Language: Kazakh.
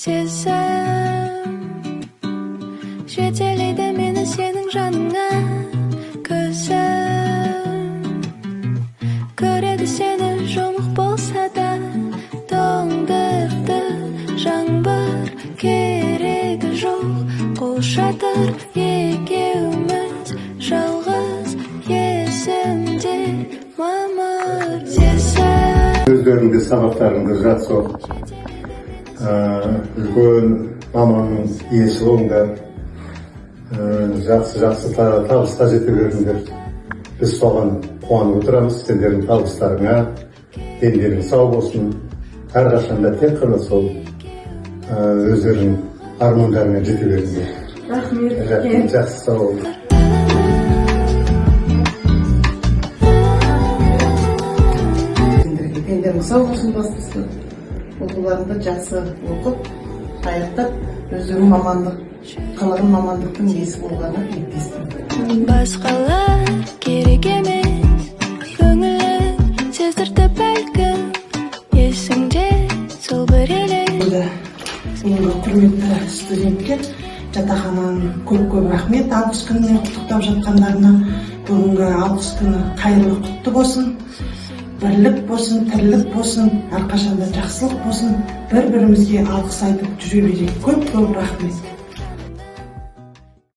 сезсем, жетелейді мені сенің жаныңа. Көзім көреді сені жұмық болса да, тоңдырды жаңбыр, керегі жоқ қол шатыр. Екеуміз жалғыз есімде мамыр сезсем. Өздеріңде сабақтарыңды жақсы оқып, үлкен маманның иесі болыңдар, жақсы табысқа жете беріңдер. Біз соған қуанып отырамыз. Сендердің табыстарыңа дендерің сау болсын. Әрқашанда тек қана сол өздерінің армандарына жете беріңдер. Рахмет. Жақсы сау болыңдар. Дендерің сау болсын, бастысы. Оқуларында жақсы оқып, аяқтап, өздерің қалаған мамандықтың иесі болғанына тілектестім. Басқалар керек емес, көңілі сездірді бәлкім, есіңде сол бір елес. Бүгінгі құрметті студентке жатақхананың көп рахмет. Алғыс күніне құттықтап жатқандарына бүгінгі алғыс күні қайырлы құтты болсын. Бірлік болсын, тірлік болсын, әрқашанда жақсылық болсын. Бір-бірімізге алғыс айтып жүре берейік. Көп рахмет.